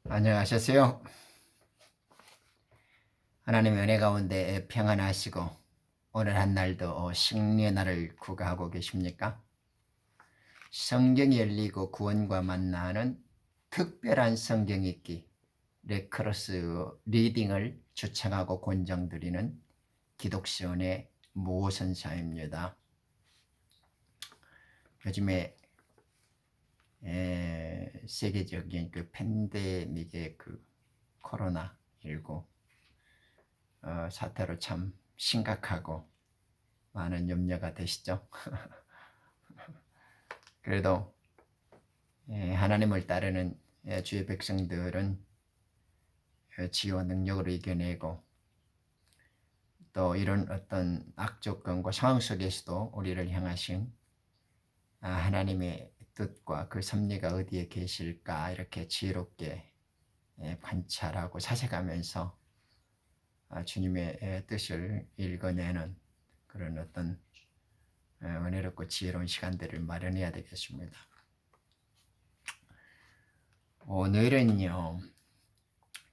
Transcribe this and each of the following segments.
안녕하셨어요? 하나님의 은혜 가운데 평안하시고 오늘 한 날도 승리의 날을 구가하고 계십니까? 성경이 열리고 구원과 만나는 특별한 성경 읽기 레크로스 리딩을 추천하고 권장드리는 기독시온의 모선사입니다. 요즘에 세계적인 그 팬데믹의 그 코로나19 사태로 참 심각하고 많은 염려가 되시죠? 그래도 하나님을 따르는 주의 백성들은 지혜와 능력으로 이겨내고 또 이런 어떤 악조건과 상황 속에서도 우리를 향하신 하나님의 뜻과 그 섭리가 어디에 계실까 이렇게 지혜롭게 관찰하고 사색하면서 주님의 뜻을 읽어내는 그런 어떤 은혜롭고 지혜로운 시간들을 마련해야 되겠습니다. 오늘은요,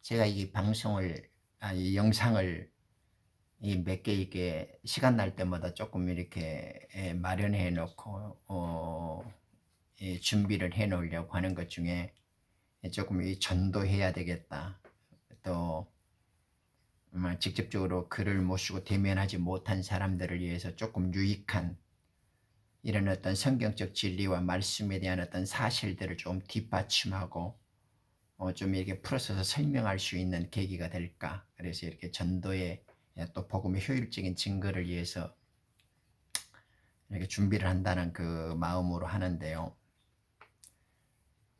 제가 이 방송을, 이 영상을 몇 개 이게 시간 날 때마다 조금 이렇게 마련해 놓고, 준비를 해 놓으려고 하는 것 중에 조금 전도해야 되겠다. 또, 직접적으로 글을 못 쓰고 대면하지 못한 사람들을 위해서 조금 유익한 이런 어떤 성경적 진리와 말씀에 대한 어떤 사실들을 좀 뒷받침하고 좀 이렇게 풀어서 설명할 수 있는 계기가 될까. 그래서 이렇게 전도의 또 복음의 효율적인 증거를 위해서 이렇게 준비를 한다는 그 마음으로 하는데요.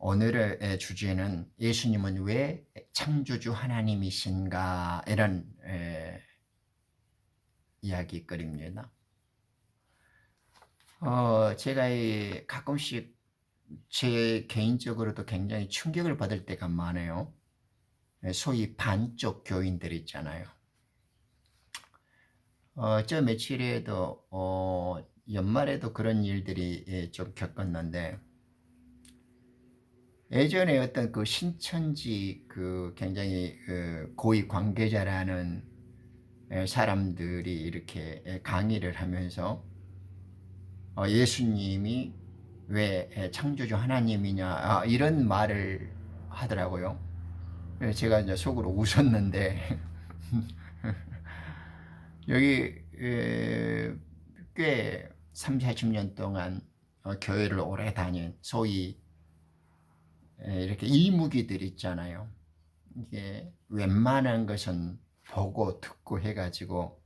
오늘의 주제는 예수님은 왜 창조주 하나님이신가 이런 이야기거리입니다. 제가 가끔씩 제 개인적으로도 굉장히 충격을 받을 때가 많아요. 소위 반쪽 교인들 있잖아요. 저 며칠에도 연말에도 그런 일들이 좀 겪었는데 예전에 어떤 그 신천지 그 굉장히 고위 관계자라는 사람들이 이렇게 강의를 하면서 예수님이 왜 창조주 하나님이냐 이런 말을 하더라고요. 그래서 제가 이제 속으로 웃었는데 여기 꽤 3, 40년 동안 교회를 오래 다닌 소위 이렇게 이무기들 있잖아요. 이게 웬만한 것은 보고 듣고 해가지고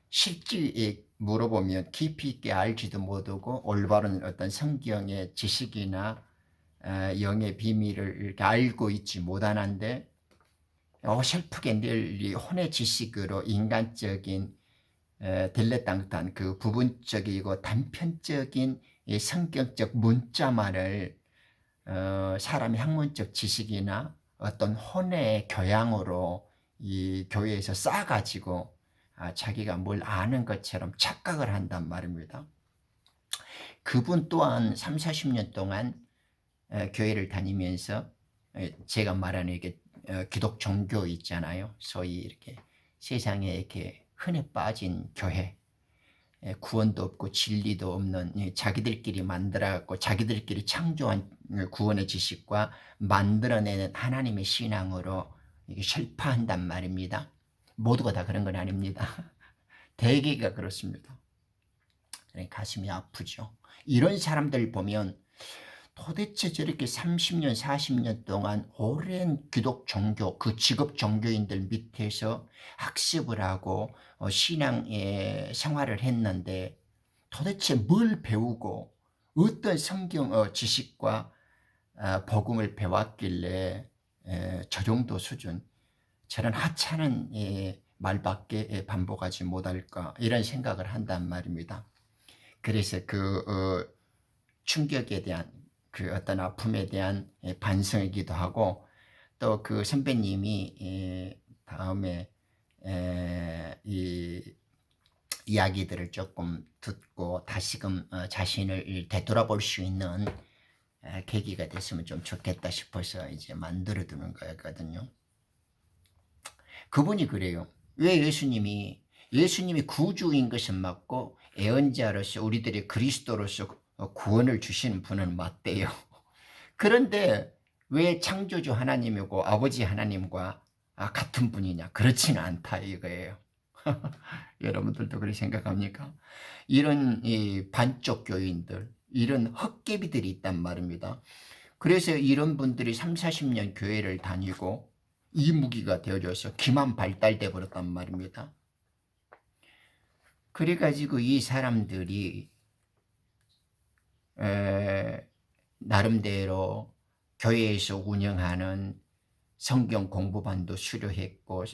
실제 물어보면 깊이 있게 알지도 못하고 올바른 어떤 성경의 지식이나 영의 비밀을 이렇게 알고 있지 못하는데 어설프게 늘 이 혼의 지식으로 인간적인 딜레탕트한 그 부분적이고 단편적인 이 성경적 문자만을 사람의 학문적 지식이나 어떤 혼의 교양으로 이 교회에서 쌓아가지고 자기가 뭘 아는 것처럼 착각을 한단 말입니다. 그분 또한 3, 40년 동안 교회를 다니면서 제가 말하는 이게 기독 종교 있잖아요. 소위 이렇게 세상에 이렇게 흔해 빠진 교회, 구원도 없고 진리도 없는 자기들끼리 만들어갖고 자기들끼리 창조한 구원의 지식과 만들어내는 하나님의 신앙으로 이게 설파한단 말입니다. 모두가 다 그런 건 아닙니다. 대개가 그렇습니다. 가슴이 아프죠. 이런 사람들 보면 도대체 저렇게 30년, 40년 동안 오랜 기독 종교, 그 직업 종교인들 밑에서 학습을 하고 신앙의 생활을 했는데 도대체 뭘 배우고 어떤 성경 지식과 복음을 배웠길래 저 정도 수준, 저런 하찮은 말밖에 반복하지 못할까 이런 생각을 한단 말입니다. 그래서 그 충격에 대한 그 어떤 아픔에 대한 반성이기도 하고 또 그 선배님이 다음에 이 이야기들을 조금 듣고 다시금 자신을 되돌아볼 수 있는 계기가 됐으면 좀 좋겠다 싶어서 이제 만들어 두는 거였거든요. 그분이 그래요. 왜 예수님이 구주인 것은 맞고 애언자로서 우리들의 그리스도로서 구원을 주시는 분은 맞대요. 그런데 왜 창조주 하나님이고 아버지 하나님과 같은 분이냐? 그렇지는 않다 이거예요. 여러분들도 그렇게 생각합니까? 이런 이 반쪽 교인들, 이런 헛개비들이 있단 말입니다. 그래서 이런 분들이 3, 40년 교회를 다니고 이무기가 되어져서 기만 발달돼 버렸단 말입니다. 그래가지고 이 사람들이 나름대로 교회에서 운영하는 성경 공부반도 수료했고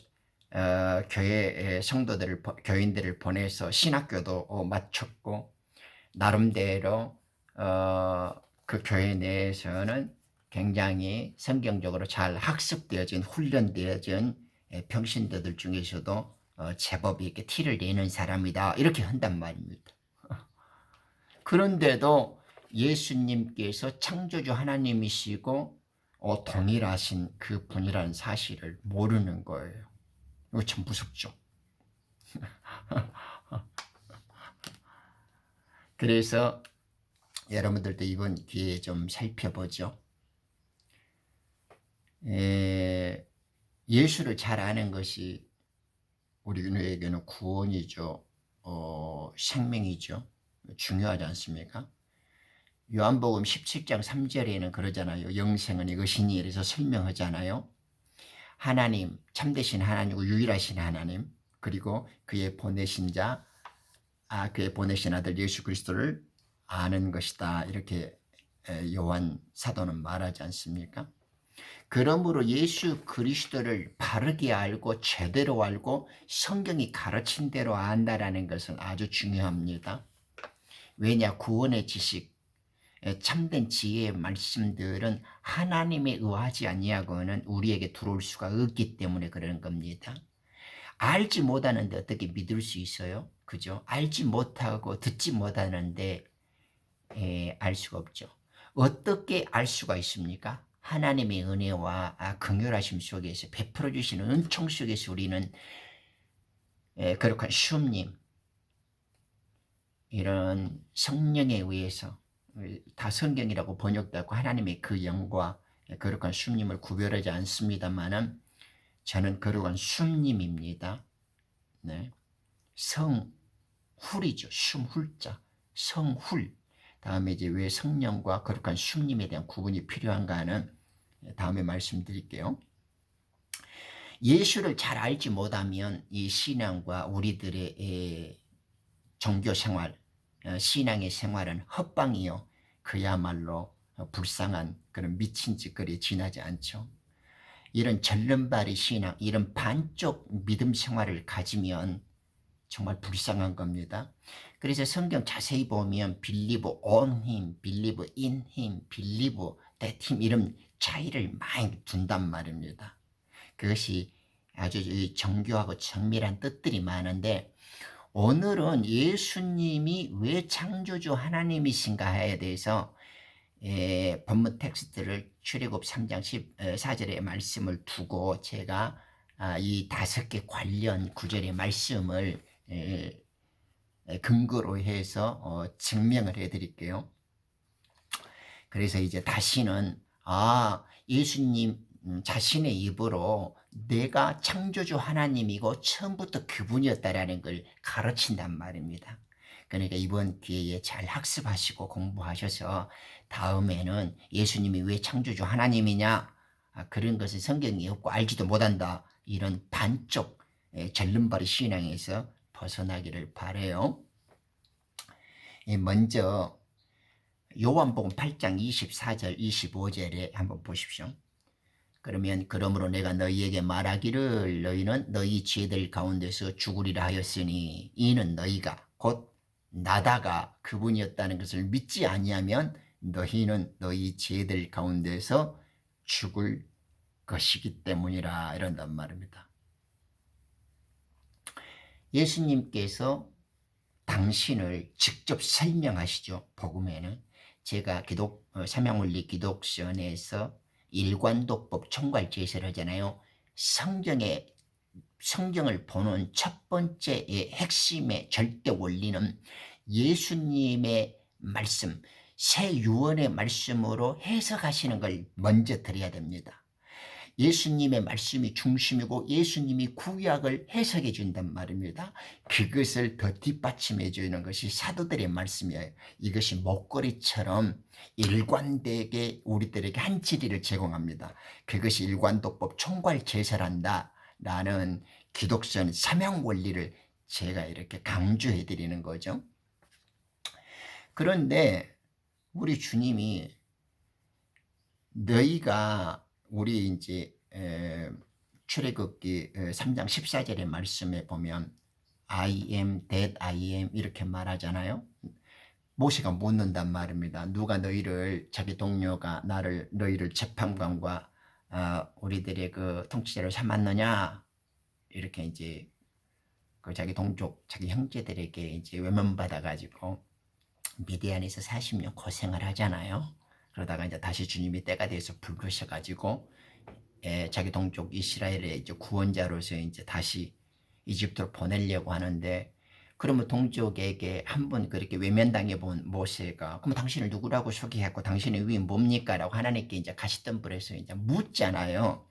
교회 교인들을 보내서 신학교도 마쳤고 나름대로 그 교회 내에서는 굉장히 성경적으로 잘 학습되어진 훈련되어진 평신도들 중에서도 제법 이렇게 티를 내는 사람이다 이렇게 한단 말입니다. 그런데도 예수님께서 창조주 하나님이시고 동일하신 그 분이라는 사실을 모르는 거예요. 이거 참 무섭죠. 그래서 여러분들도 이번 기회에 좀 살펴보죠. 예수를 잘 아는 것이 우리에게는 구원이죠. 생명이죠. 중요하지 않습니까? 요한복음 17장 3절에는 그러잖아요. 영생은 이것이니 이래서 설명하잖아요. 하나님, 참되신 하나님이고 유일하신 하나님, 그리고 그의 보내신 자, 그의 보내신 아들 예수 그리스도를 아는 것이다. 이렇게 요한 사도는 말하지 않습니까? 그러므로 예수 그리스도를 바르게 알고 제대로 알고 성경이 가르친 대로 안다라는 것은 아주 중요합니다. 왜냐? 구원의 지식, 참된 지혜의 말씀들은 하나님에 의하지 아니하고는 우리에게 들어올 수가 없기 때문에 그러는 겁니다. 알지 못하는데 어떻게 믿을 수 있어요? 그죠? 알지 못하고 듣지 못하는데 알 수가 없죠. 어떻게 알 수가 있습니까? 하나님의 은혜와 긍휼하심 속에서 베풀어 주시는 은총 속에서 우리는 거룩한 주님 이런 성령에 의해서 다 성경이라고 번역되고 하나님의 그 영과 거룩한 주님을 구별하지 않습니다만은 저는 거룩한 주님입니다. 네. 성훌이죠. 춤훌자 성훌. 다음에 이제 왜 성령과 거룩한 주님에 대한 구분이 필요한가는 다음에 말씀드릴게요. 예수를 잘 알지 못하면 이 신앙과 우리들의 종교 생활, 신앙의 생활은 헛방이요. 그야말로 불쌍한 그런 미친 짓거리에 지나지 않죠. 이런 절름발이 신앙, 이런 반쪽 믿음 생활을 가지면 정말 불쌍한 겁니다. 그래서 성경 자세히 보면 believe on him, believe in him, believe that him 이런 차이를 많이 둔단 말입니다. 그것이 아주 정교하고 정밀한 뜻들이 많은데 오늘은 예수님이 왜 창조주 하나님이신가에 대해서 본문 텍스트를 출애굽 3장 14절의 말씀을 두고 제가 이 5개 관련 구절의 말씀을 근거로 해서 증명을 해드릴게요. 그래서 이제 다시는 예수님 자신의 입으로 내가 창조주 하나님이고 처음부터 그분이었다라는 걸 가르친단 말입니다. 그러니까 이번 기회에 잘 학습하시고 공부하셔서 다음에는 예수님이 왜 창조주 하나님이냐 그런 것을 성경이 없고 알지도 못한다 이런 반쪽 절름발이 신앙에서 벗어나기를 바라요. 먼저 요한복음 8장 24절 25절에 한번 보십시오. 그러므로 내가 너희에게 말하기를 너희는 너희 죄들 가운데서 죽으리라 하였으니 이는 너희가 곧 나다가 그분이었다는 것을 믿지 아니하면 너희는 너희 죄들 가운데서 죽을 것이기 때문이라 이런단 말입니다. 예수님께서 당신을 직접 설명하시죠. 복음에는 제가 삼양원리 기독선에서 일관독법 총괄제시를 하잖아요. 성경을 보는 첫 번째의 핵심의 절대 원리는 예수님의 말씀, 새 유언의 말씀으로 해석하시는 걸 먼저 드려야 됩니다. 예수님의 말씀이 중심이고 예수님이 구약을 해석해 준단 말입니다. 그것을 더 뒷받침해 주는 것이 사도들의 말씀이에요. 이것이 목걸이처럼 일관되게 우리들에게 한 진리를 제공합니다. 그것이 일관독법 총괄제설한다 라는 기독선 삼양 원리를 제가 이렇게 강조해 드리는 거죠. 그런데 우리 주님이 너희가 우리 이제 출애굽기 3장 14절의 말씀에 보면 I am that I am 이렇게 말하잖아요. 모세가 묻는단 말입니다. 누가 너희를 자기 동료가 너희를 재판관과 우리들의 그 통치자를 삼았느냐 이렇게 이제 그 자기 동족 자기 형제들에게 이제 외면받아 가지고 미디안에서 40년 고생을 하잖아요. 그러다가 이제 다시 주님이 때가 돼서 부르셔가지고 자기 동족 이스라엘의 이제 구원자로서 이제 다시 이집트로 보내려고 하는데, 그러면 동족에게 한 번 그렇게 외면당해 본 모세가 그럼 당신을 누구라고 소개했고 당신의 위인 뭡니까라고 하나님께 이제 가시덤불에서 이제 묻잖아요.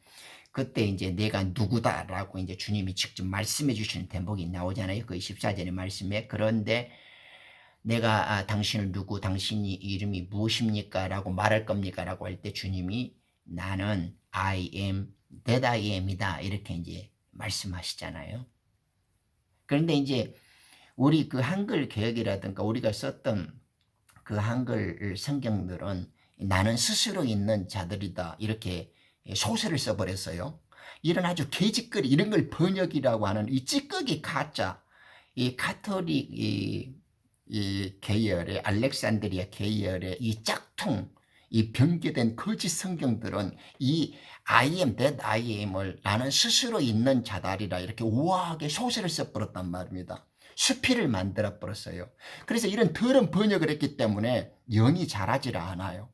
그때 이제 내가 누구다라고 이제 주님이 직접 말씀해 주시는 대목이 나오잖아요. 그 14절의 말씀에. 그런데 내가 당신을 누구, 당신이 이름이 무엇입니까? 라고 말할 겁니까? 라고 할 때 주님이 나는 I am that I am이다. 이렇게 이제 말씀하시잖아요. 그런데 이제 우리 그 한글 개혁이라든가 우리가 썼던 그 한글 성경들은 나는 스스로 있는 자들이다. 이렇게 소설을 써버렸어요. 이런 아주 개짓거리, 이런 걸 번역이라고 하는 이 찌꺼기 가짜, 이 가톨릭, 이 계열의 알렉산드리아 계열의 이 짝퉁, 이 변개된 거짓 성경들은 이 I am that I am을 나는 스스로 있는 자달이라 이렇게 우아하게 소설을 써버렸단 말입니다. 수필을 만들어 버렸어요. 그래서 이런 더러운 번역을 했기 때문에 영이 자라지를 않아요.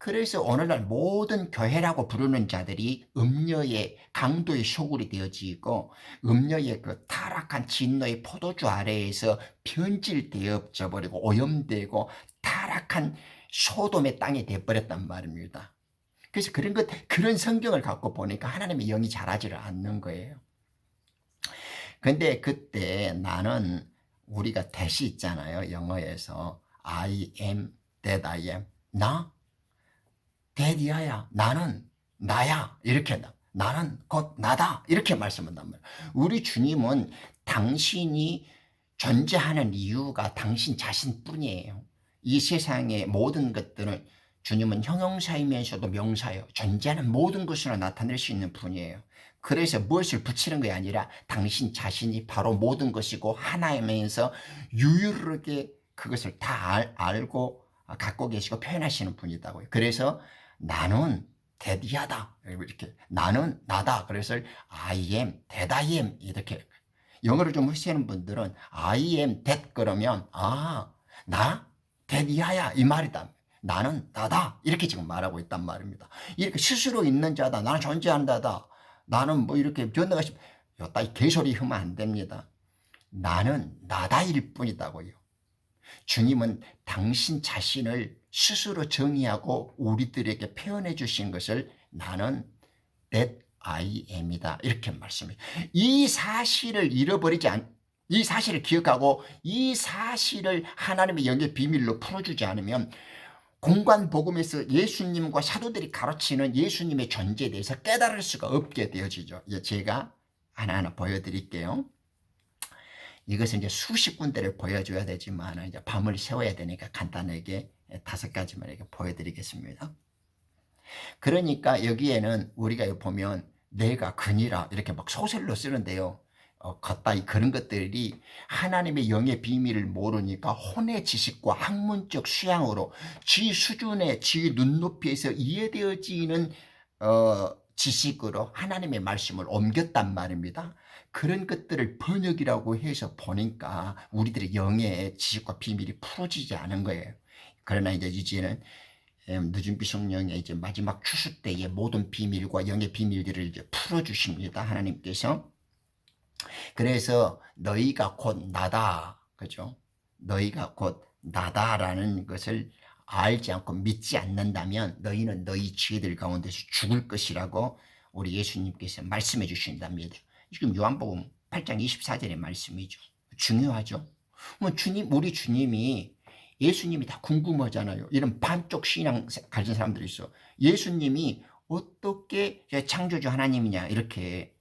그래서 오늘날 모든 교회라고 부르는 자들이 음녀의 강도의 소굴이 되어지고 음녀의 그 타락한 진노의 포도주 아래에서 변질되어져 버리고 오염되고 타락한 소돔의 땅이 되어버렸단 말입니다. 그래서 그런 성경을 갖고 보니까 하나님의 영이 자라지를 않는 거예요. 근데 그때 나는 우리가 대시 있잖아요. 영어에서 I am that I am. 나? 대디아야, 나는 나야, 이렇게 한다. 나는 곧 나다, 이렇게 말씀한단 말이에요. 우리 주님은 당신이 존재하는 이유가 당신 자신뿐이에요. 이 세상의 모든 것들은 주님은 형용사이면서도 명사예요. 존재하는 모든 것으로 나타낼 수 있는 분이에요. 그래서 무엇을 붙이는 게 아니라 당신 자신이 바로 모든 것이고 하나이면서 유일하게 그것을 다 알고 갖고 계시고 표현하시는 분이다고요. 그래서 나는 대디하다, 이렇게 나는 나다. 그래서 I am, that I am 이렇게. 영어를 좀 하시는 분들은 I am that 그러면 나 대디하야 이 말이다. 나는 나다 이렇게 지금 말하고 있단 말입니다. 이렇게 스스로 있는 자다, 나는 존재한다다, 나는 뭐 이렇게 변화가 요따 이 개소리 하면 안 됩니다. 나는 나다일 뿐이다고요. 주님은 당신 자신을 스스로 정의하고 우리들에게 표현해 주신 것을 나는 that I am이다 이렇게 말씀해요. 이 사실을 이 사실을 기억하고 이 사실을 하나님의 영의 비밀로 풀어주지 않으면 공관복음에서 예수님과 사도들이 가르치는 예수님의 존재에 대해서 깨달을 수가 없게 되어지죠. 제가 하나하나 보여드릴게요. 이것은 이제 수십 군데를 보여줘야 되지만 이제 밤을 새워야 되니까 간단하게 5가지만 이렇게 보여드리겠습니다. 그러니까 여기에는 우리가 보면 내가 그니라 이렇게 막 소설로 쓰는데요. 겉다이 그런 것들이 하나님의 영의 비밀을 모르니까 혼의 지식과 학문적 수양으로 지 수준의 지 눈높이에서 이해되어지는 지식으로 하나님의 말씀을 옮겼단 말입니다. 그런 것들을 번역이라고 해서 보니까 우리들의 영의 지식과 비밀이 풀어지지 않은 거예요. 그러나 이제는 늦은비 성령의 이제 마지막 추수 때의 모든 비밀과 영의 비밀들을 이제 풀어주십니다. 하나님께서. 그래서 너희가 곧 나다. 그죠? 너희가 곧 나다라는 것을 알지 않고 믿지 않는다면 너희는 너희 죄들 가운데서 죽을 것이라고 우리 예수님께서 말씀해 주신답니다. 지금 요한복음 8장 24절의 말씀이죠. 중요하죠. 뭐 우리 주님이 예수님이 다 궁금하잖아요. 이런 반쪽 신앙 가진 사람들이 있어. 예수님이 어떻게 창조주 하나님이냐 이렇게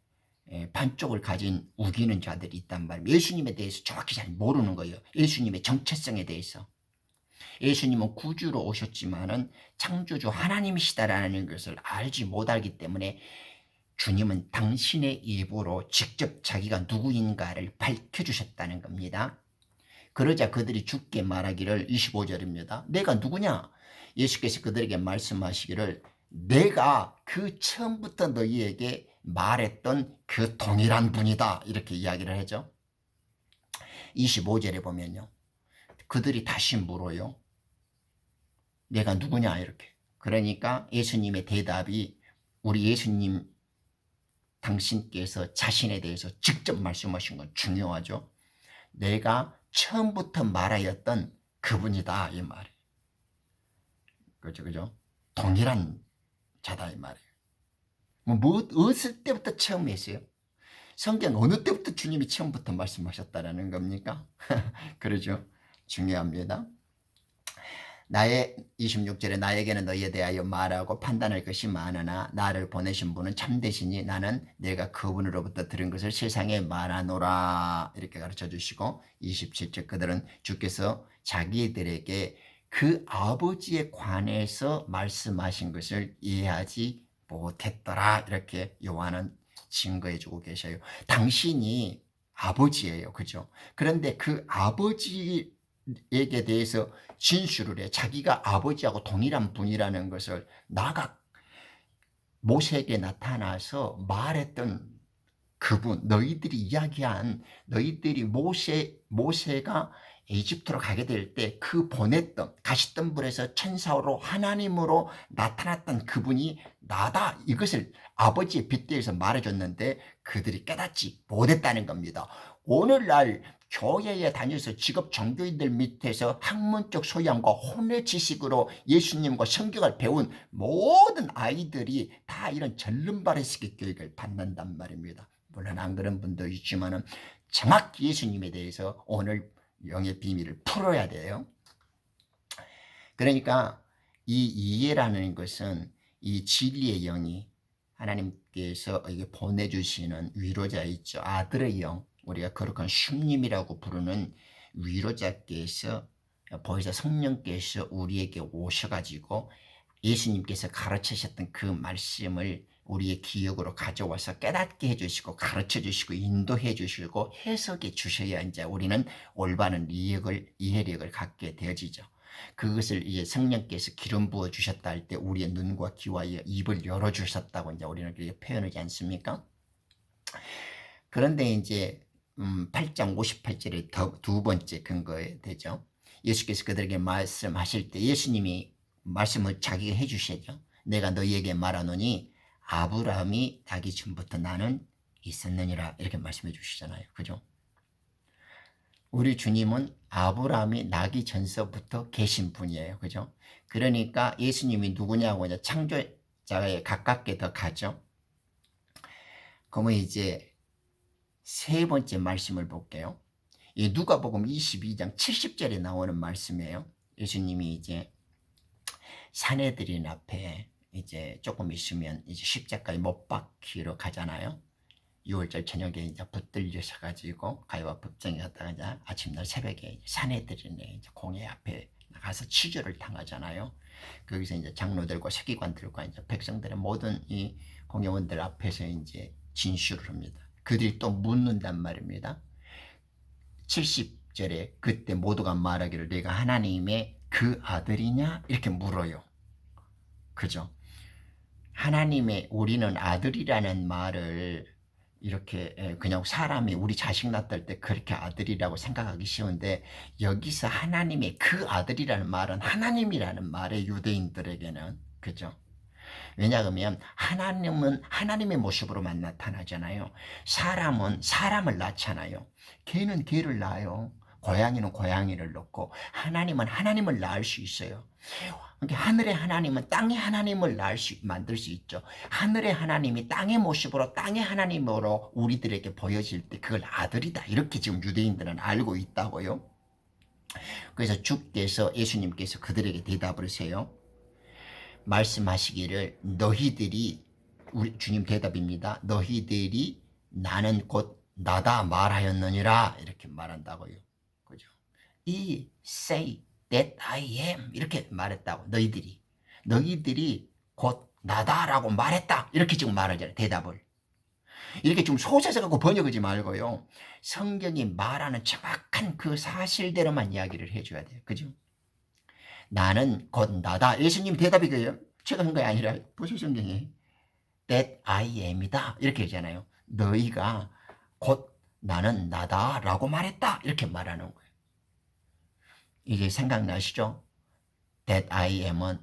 반쪽을 가진 우기는 자들이 있단 말이에요. 예수님에 대해서 정확히 잘 모르는 거예요. 예수님의 정체성에 대해서. 예수님은 구주로 오셨지만은 창조주 하나님이시다라는 것을 알지 못하기 때문에 주님은 당신의 입으로 직접 자기가 누구인가를 밝혀주셨다는 겁니다. 그러자 그들이 죽게 말하기를 25절입니다. 내가 누구냐? 예수께서 그들에게 말씀하시기를 내가 그 처음부터 너희에게 말했던 그 동일한 분이다. 이렇게 이야기를 하죠. 25절에 보면요. 그들이 다시 물어요. 내가 누구냐 이렇게. 그러니까 예수님의 대답이 우리 예수님 당신께서 자신에 대해서 직접 말씀하신 건 중요하죠. 내가 처음부터 말하였던 그분이다 이 말이에요. 그죠? 동일한 자다 이 말이에요. 어느 때부터 처음 했어요? 성경 어느 때부터 주님이 처음부터 말씀하셨다라는 겁니까? 그러죠. 중요합니다. 26절에 나에게는 너희에 대하여 말하고 판단할 것이 많으나 나를 보내신 분은 참되시니 나는 내가 그분으로부터 들은 것을 세상에 말하노라 이렇게 가르쳐 주시고 27절 그들은 주께서 자기들에게 그 아버지에 관해서 말씀하신 것을 이해하지 못했더라 이렇게 요한은 증거해 주고 계셔요. 당신이 아버지예요. 그죠? 그런데 그 아버지에게 대해서 진술을 해. 자기가 아버지하고 동일한 분이라는 것을 모세에게 나타나서 말했던 그분, 너희들이 이야기한 너희들이 모세가 이집트로 가게 될 때 그 보냈던 가시덤불에서 천사로 하나님으로 나타났던 그분이 나다. 이것을 아버지의 빗대에서 말해줬는데 그들이 깨닫지 못했다는 겁니다. 오늘날 교회에 다녀서 직업 종교인들 밑에서 학문적 소양과 혼의 지식으로 예수님과 성경을 배운 모든 아이들이 다 이런 절름발의식의 교육을 받는단 말입니다. 물론 안 그런 분도 있지만은 정확히 예수님에 대해서 오늘 영의 비밀을 풀어야 돼요. 그러니까 이 이해라는 것은 이 진리의 영이 하나님께서 보내주시는 위로자 있죠. 아들의 영, 우리가 거룩한 쉼님이라고 부르는 위로자께서 보혜사 성령께서 우리에게 오셔가지고 예수님께서 가르치셨던 그 말씀을 우리의 기억으로 가져와서 깨닫게 해주시고 가르쳐 주시고 인도해 주시고 해석해 주셔야 이제 우리는 올바른 이해력을 갖게 되어지죠. 그것을 이제 성령께서 기름 부어 주셨다 할 때 우리의 눈과 귀와 입을 열어 주셨다고 이제 우리는 그렇게 표현하지 않습니까? 그런데 이제 8장 58절의 두 번째 근거에 되죠. 예수께서 그들에게 말씀하실 때 예수님이 말씀을 자기가 해주시죠. 내가 너희에게 말하노니 아브라함이 나기 전부터 나는 있었느니라 이렇게 말씀해 주시잖아요. 그죠? 우리 주님은 아브라함이 나기 전서부터 계신 분이에요. 그죠? 그러니까 예수님이 누구냐고 이제 창조자에 가깝게 더 가죠. 그러면 이제 세 번째 말씀을 볼게요. 이 누가복음 22장 70절에 나오는 말씀이에요. 예수님이 이제 사내들인 앞에 이제 조금 있으면 이제 십자가에 못 박히러 가잖아요. 6월절 저녁에 이제 붙들려서 가지고 가위와 법정에 갔다가 이제 아침날 새벽에 사내들인의 이제 공회 앞에 나가서 치주를 당하잖아요. 거기서 이제 장로들과 서기관들과 이제 백성들의 모든 이 공회원들 앞에서 이제 진술을 합니다. 그들이 또 묻는단 말입니다. 70절에 그때 모두가 말하기를 내가 하나님의 그 아들이냐 이렇게 물어요. 그죠? 하나님의 우리는 아들이라는 말을 이렇게 그냥 사람이 우리 자식 낳을 때 그렇게 아들이라고 생각하기 쉬운데, 여기서 하나님의 그 아들이라는 말은 하나님이라는 말에 유대인들에게는, 그죠? 왜냐하면 하나님은 하나님의 모습으로만 나타나잖아요. 사람은 사람을 낳잖아요. 개는 개를 낳아요. 고양이는 고양이를 낳고, 하나님은 하나님을 낳을 수 있어요. 그러니까 하늘의 하나님은 땅의 하나님을 만들 수 있죠. 하늘의 하나님이 땅의 모습으로 땅의 하나님으로 우리들에게 보여질 때 그걸 아들이다, 이렇게 지금 유대인들은 알고 있다고요. 그래서 주께서, 예수님께서 그들에게 대답을 하세요. 말씀하시기를, 너희들이, 우리 주님 대답입니다. 너희들이 나는 곧 나다 말하였느니라, 이렇게 말한다고요. 그죠? 이 say that I am, 이렇게 말했다고. 너희들이 곧 나다라고 말했다, 이렇게 지금 말하잖아요. 대답을 이렇게 좀 소재서 갖고 번역하지 말고요, 성경이 말하는 정확한 그 사실대로만 이야기를 해줘야 돼요. 그죠? 나는 곧 나다. 예수님 대답이 그예요. 제가 한 게 아니라 보수 성경에 that I am이다, 이렇게 하잖아요. 너희가 곧 나는 나다 라고 말했다, 이렇게 말하는 거예요. 이게 생각나시죠? that I am은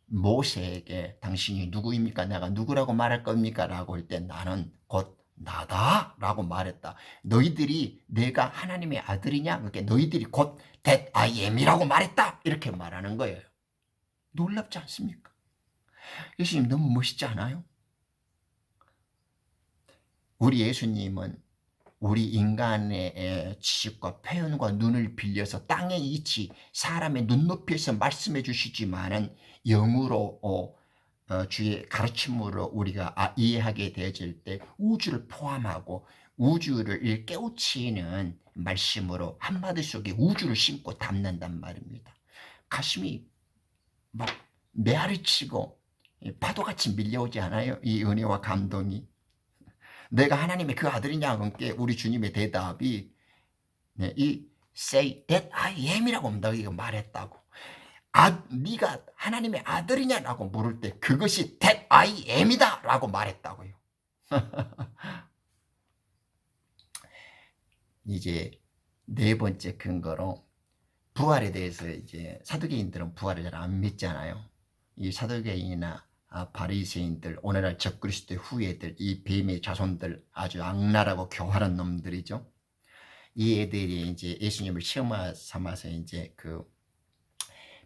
모세에게 당신이 누구입니까? 내가 누구라고 말할 겁니까? 라고 할 때 나는 곧 나다 라고 말했다. 너희들이 내가 하나님의 아들이냐? 그러니까 너희들이 곧 that I am이라고 말했다, 이렇게 말하는 거예요. 놀랍지 않습니까? 예수님 너무 멋있지 않아요? 우리 예수님은 우리 인간의 지식과 표현과 눈을 빌려서 땅의 이치, 사람의 눈높이에서 말씀해 주시지만은 영으로 주의 가르침으로 우리가 이해하게 되어질 때 우주를 포함하고 우주를 깨우치는 말씀으로 한마디 속에 우주를 심고 담는단 말입니다. 가슴이 막 메아리치고 파도같이 밀려오지 않아요? 이 은혜와 감동이. 내가 하나님의 그 아들이냐? 그러니까 우리 주님의 대답이 이 say that I am이라고 너희가 말했다고. 네가 하나님의 아들이냐라고 물을 때 그것이 that I am이다 라고 말했다고요. 이제 네 번째 근거로, 부활에 대해서 이제 사두개인들은 부활을 잘 안 믿잖아요. 이 사두개인이나 바리새인들, 오늘날 적그리스도의 후예들, 이 뱀의 자손들, 아주 악랄하고 교활한 놈들이죠. 이 애들이 이제 예수님을 시험 삼아서 이제 그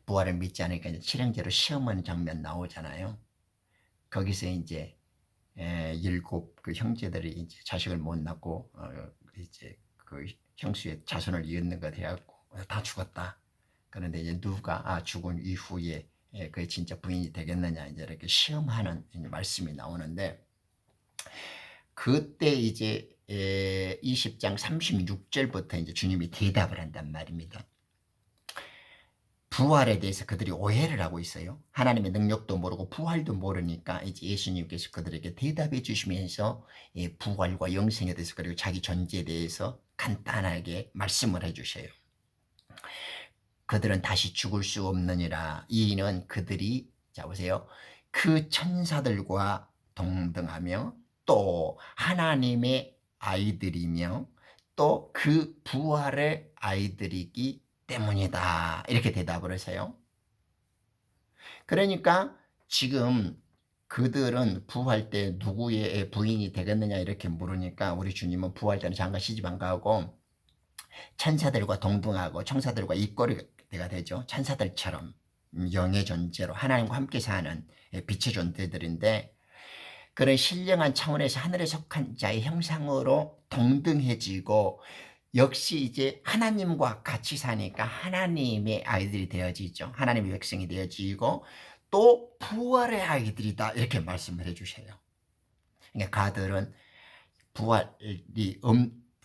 부활을 믿지 않으니까 이제 칠형제로 시험하는 장면 나오잖아요. 거기서 이제 7 그 형제들이 이제 자식을 못 낳고 이제 그 형수의 자손을 이었는 것 해갖고 다 죽었다. 그런데 이제 누가 죽은 이후에 그게 진짜 부인이 되겠느냐, 이제 이렇게 시험하는 말씀이 나오는데, 그때 이제 20장 36절부터 이제 주님이 대답을 한단 말입니다. 부활에 대해서 그들이 오해를 하고 있어요. 하나님의 능력도 모르고 부활도 모르니까 이제 예수님께서 그들에게 대답해 주시면서 부활과 영생에 대해서, 그리고 자기 존재에 대해서 간단하게 말씀을 해 주셔요. 그들은 다시 죽을 수 없느니라. 이는 그들이, 자 보세요, 그 천사들과 동등하며 또 하나님의 아이들이며 또 그 부활의 아이들이기 때문이다, 이렇게 대답을 하세요. 그러니까 지금 그들은 부활 때 누구의 부인이 되겠느냐 이렇게 물으니까, 우리 주님은 부활 때는 장가 시집 안 가고 천사들과 동등하고 천사들과 이꼬리가 되죠. 천사들처럼 영의 존재로 하나님과 함께 사는 빛의 존재들인데, 그런 신령한 차원에서 하늘에 속한 자의 형상으로 동등해지고, 역시 이제 하나님과 같이 사니까 하나님의 아이들이 되어지죠. 하나님의 백성이 되어지고 또 부활의 아이들이다, 이렇게 말씀을 해주셔요. 그러니까 가들은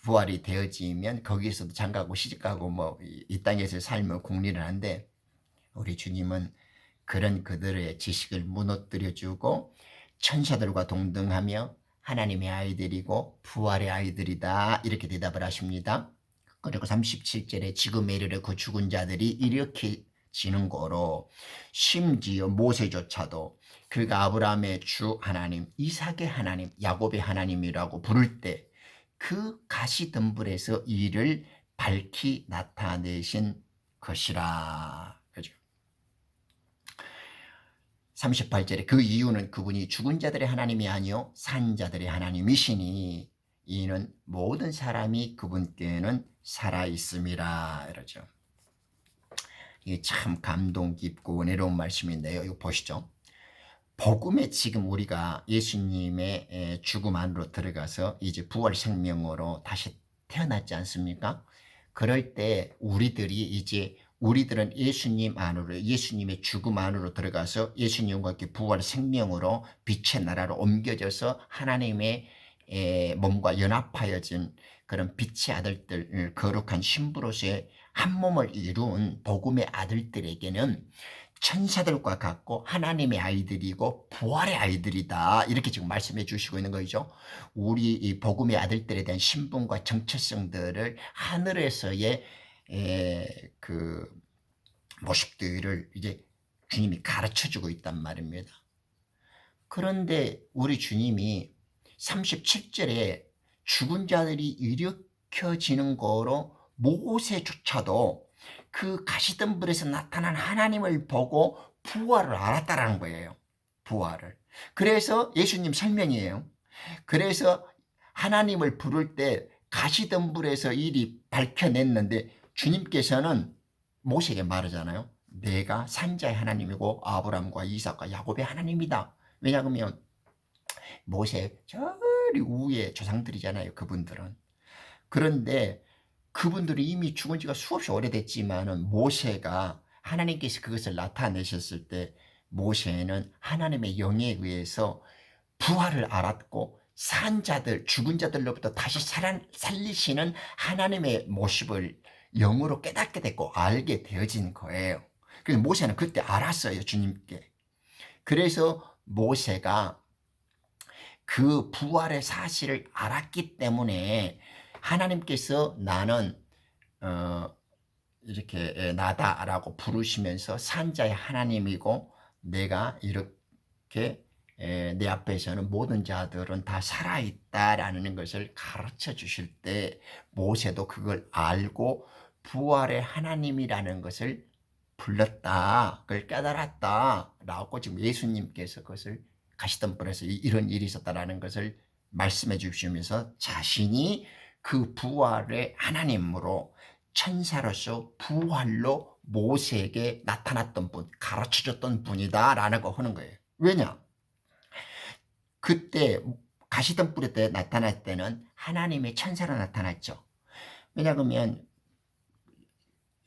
부활이 되어지면 거기에서도 장가고 시집가고 뭐 이 땅에서 삶을 궁리를 하는데, 우리 주님은 그런 그들의 지식을 무너뜨려주고 천사들과 동등하며 하나님의 아이들이고 부활의 아이들이다, 이렇게 대답을 하십니다. 그리고 37절에 지금 이르러 그 죽은 자들이 이렇게 지는 거로 심지어 모세조차도 그가 아브라함의 주 하나님, 이삭의 하나님, 야곱의 하나님이라고 부를 때 그 가시덤불에서 이를 밝히 나타내신 것이라. 그죠? 38절에 그 이유는 그분이 죽은 자들의 하나님이 아니요 산 자들의 하나님이시니 이는 모든 사람이 그분께는 살아있음이라. 이러죠. 이게 참 감동 깊고 은혜로운 말씀인데요. 이거 보시죠. 복음에 지금 우리가 예수님의 죽음 안으로 들어가서 이제 부활 생명으로 다시 태어났지 않습니까? 그럴 때 우리들은 예수님 안으로, 예수님의 죽음 안으로 들어가서 예수님과 함께 부활 생명으로 빛의 나라로 옮겨져서 하나님의 몸과 연합하여진 그런 빛의 아들들, 거룩한 신부로서의 한 몸을 이룬 복음의 아들들에게는 천사들과 같고 하나님의 아이들이고 부활의 아이들이다. 이렇게 지금 말씀해 주시고 있는 거죠. 우리 이 복음의 아들들에 대한 신분과 정체성들을 하늘에서의 그 모습들을 이제 주님이 가르쳐 주고 있단 말입니다. 그런데 우리 주님이 37절에 죽은 자들이 일으켜지는 거로 모세조차도 그 가시덤불에서 나타난 하나님을 보고 부활을 알았다라는 거예요. 부활을. 그래서 예수님 설명이에요. 그래서 하나님을 부를 때 가시덤불에서 일이 밝혀냈는데 주님께서는 모세에게 말하잖아요. 내가 산자의 하나님이고 아브라함과 이삭과 야곱의 하나님이다. 왜냐하면 모세 저리 위에 조상들이잖아요. 그분들은. 그런데 그분들이 이미 죽은 지가 수없이 오래됐지만은 모세가 하나님께서 그것을 나타내셨을 때 모세는 하나님의 영에 의해서 부활을 알았고 산 자들, 죽은 자들로부터 다시 살리시는 하나님의 모습을 영으로 깨닫게 됐고 알게 되어진 거예요. 그래서 모세는 그때 알았어요, 주님께. 그래서 모세가 그 부활의 사실을 알았기 때문에 하나님께서 나는 이렇게 나다라고 부르시면서 산자의 하나님이고 내가 이렇게 내 앞에서는 모든 자들은 다 살아있다라는 것을 가르쳐 주실 때 모세도 그걸 알고 부활의 하나님이라는 것을 불렀다, 그걸 깨달았다라고 지금 예수님께서 그것을 가시덤불에서 이런 일이 있었다라는 것을 말씀해 주시면서 자신이 그 부활의 하나님으로 천사로서 부활로 모세에게 나타났던 분, 가르쳐줬던 분이다라는 거 하는 거예요. 왜냐? 그때 가시덤불에 때 나타날 때는 하나님의 천사로 나타났죠. 왜냐하면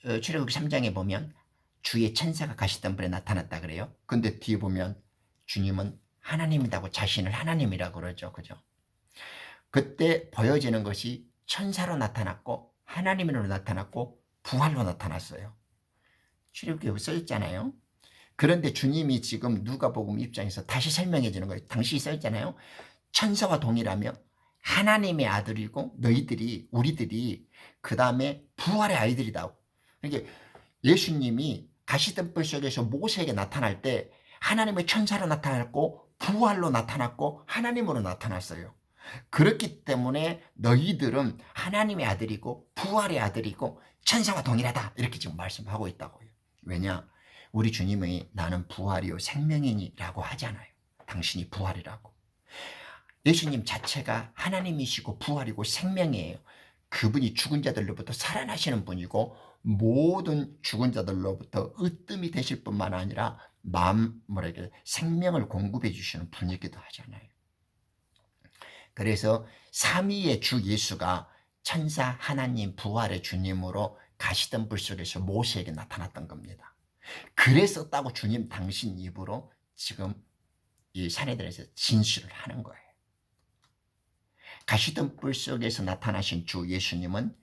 출애굽기 3장에 보면 주의 천사가 가시덤불에 나타났다 그래요. 근데 뒤에 보면 주님은 하나님이라고 자신을 하나님이라고 그러죠. 그죠? 그때 보여지는 것이 천사로 나타났고 하나님으로 나타났고 부활로 나타났어요. 출애굽기에 써있잖아요. 그런데 주님이 지금 누가복음 입장에서 다시 설명해 주는 거예요. 당시 써있잖아요. 천사와 동일하며 하나님의 아들이고 너희들이 우리들이 그 다음에 부활의 아이들이다. 그러니까 예수님이 가시덤불 속에서 모세에게 나타날 때 하나님의 천사로 나타났고 부활로 나타났고 하나님으로 나타났어요. 그렇기 때문에 너희들은 하나님의 아들이고 부활의 아들이고 천사와 동일하다 이렇게 지금 말씀하고 있다고요. 왜냐? 우리 주님이 나는 부활이요 생명이니라고 하잖아요. 당신이 부활이라고. 예수님 자체가 하나님이시고 부활이고 생명이에요. 그분이 죽은 자들로부터 살아나시는 분이고 모든 죽은 자들로부터 으뜸이 되실 뿐만 아니라 생명을 공급해 주시는 분이기도 하잖아요. 그래서 삼위의 주 예수가 천사 하나님 부활의 주님으로 가시덤불 속에서 모세에게 나타났던 겁니다. 그랬었다고 주님 당신 입으로 지금 이 사내들에서 진술을 하는 거예요. 가시덤불 속에서 나타나신 주 예수님은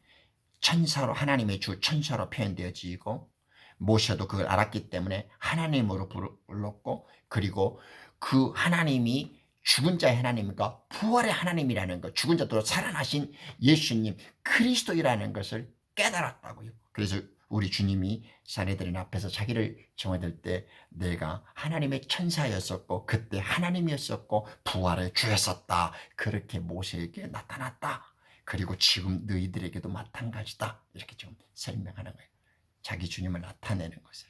천사로 하나님의 주 천사로 표현되어지고 모세도 그걸 알았기 때문에 하나님으로 불렀고 그리고 그 하나님이 죽은 자의 하나님과 부활의 하나님이라는 것, 죽은 자도 살아나신 예수님 그리스도이라는 것을 깨달았다고요. 그래서 우리 주님이 사내들인 앞에서 자기를 정화될 때 내가 하나님의 천사였었고 그때 하나님이었었고 부활의 주였었다. 그렇게 모세에게 나타났다. 그리고 지금 너희들에게도 마찬가지다. 이렇게 좀 설명하는 거예요. 자기 주님을 나타내는 것을.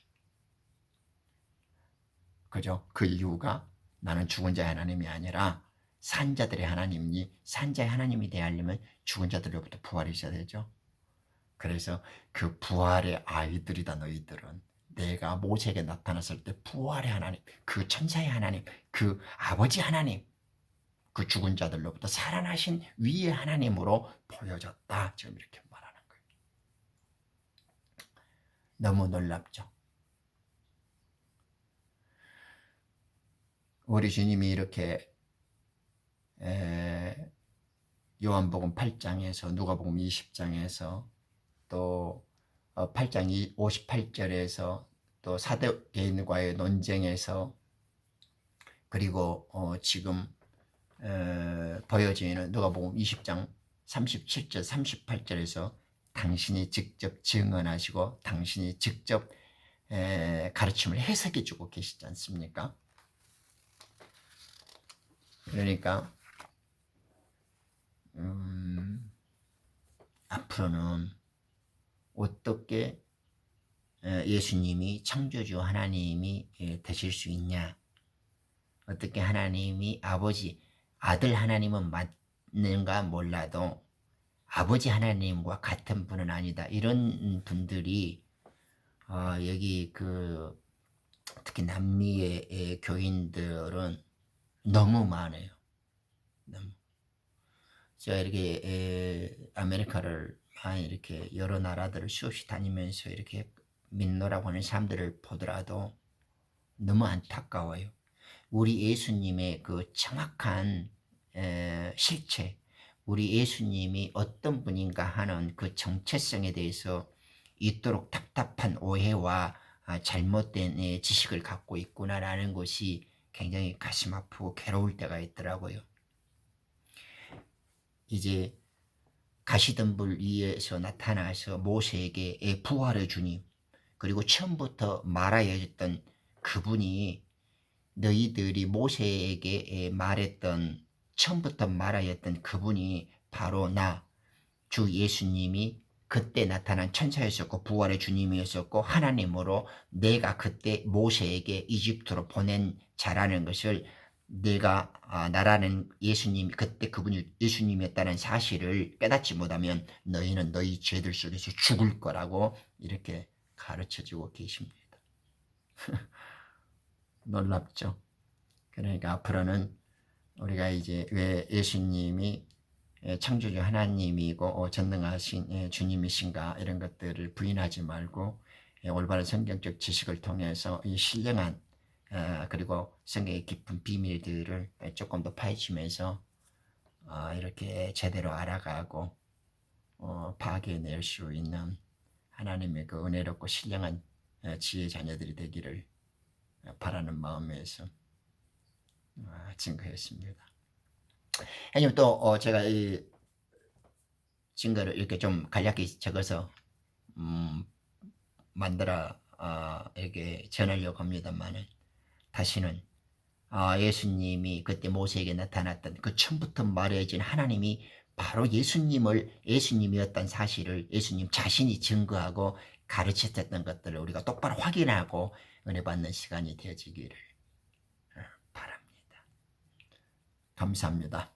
그죠? 그 이유가 나는 죽은 자의 하나님이 아니라 산자들의 하나님이니 산자의 하나님이 되려면 죽은 자들로부터 부활이 있어야 되죠. 그래서 그 부활의 아이들이다 너희들은. 내가 모세에게 나타났을 때 부활의 하나님, 그 천사의 하나님, 그 아버지 하나님, 그 죽은 자들로부터 살아나신 위의 하나님으로 보여졌다. 지금 이렇게 말하는 거예요. 너무 놀랍죠. 우리 주님이 이렇게 요한복음 8장에서 누가복음 20장에서 또 8장 58절에서 또 사도개인과의 논쟁에서 그리고 지금 보여지는 누가복음 20장 37절 38절에서 당신이 직접 증언하시고 당신이 직접 가르침을 해석해 주고 계시지 않습니까? 그러니까 앞으로는 어떻게 예수님이 창조주 하나님이 되실 수 있냐, 어떻게 하나님이 아버지 아들 하나님은 맞는가 몰라도 아버지 하나님과 같은 분은 아니다, 이런 분들이 여기 그 특히 남미의 교인들은 너무 많아요. 너무. 제가 이렇게 아메리카를 이렇게 여러 나라들을 수없이 다니면서 이렇게 믿노라고 하는 사람들을 보더라도 너무 안타까워요. 우리 예수님의 그 정확한 실체, 우리 예수님이 어떤 분인가 하는 그 정체성에 대해서 이토록 답답한 오해와 잘못된 지식을 갖고 있구나라는 것이 굉장히 가슴 아프고 괴로울 때가 있더라고요. 이제 가시던 불 위에서 나타나서 모세에게 부활의 주님, 그리고 처음부터 말하여 했던 그분이 너희들이 모세에게 말했던 처음부터 말하였던 그분이 바로 나 주 예수님이 그때 나타난 천사였었고 부활의 주님이었었고 하나님으로 내가 그때 모세에게 이집트로 보낸 자라는 것을 내가 나라는 예수님 그때 그분이 예수님이었다는 사실을 깨닫지 못하면 너희는 너희 죄들 속에서 죽을 거라고 이렇게 가르쳐주고 계십니다. 놀랍죠? 그러니까 앞으로는 우리가 이제 왜 예수님이 창조주 하나님이고 전능하신 주님이신가 이런 것들을 부인하지 말고 올바른 성경적 지식을 통해서 이 신령한 그리고 성경의 깊은 비밀들을 조금 더 파헤치면서 이렇게 제대로 알아가고 파악해낼 수 있는 하나님의 그 은혜롭고 신령한 지혜 자녀들이 되기를 바라는 마음에서 증거했습니다. 아니면 또 제가 이 증거를 이렇게 좀 간략히 적어서 만들어 이렇게 전하려고 합니다만은 다시는 예수님이 그때 모세에게 나타났던 그 처음부터 말해진 하나님이 바로 예수님이었던 사실을 예수님 자신이 증거하고 가르쳤던 것들을 우리가 똑바로 확인하고 은혜 받는 시간이 되어지기를 바랍니다. 감사합니다.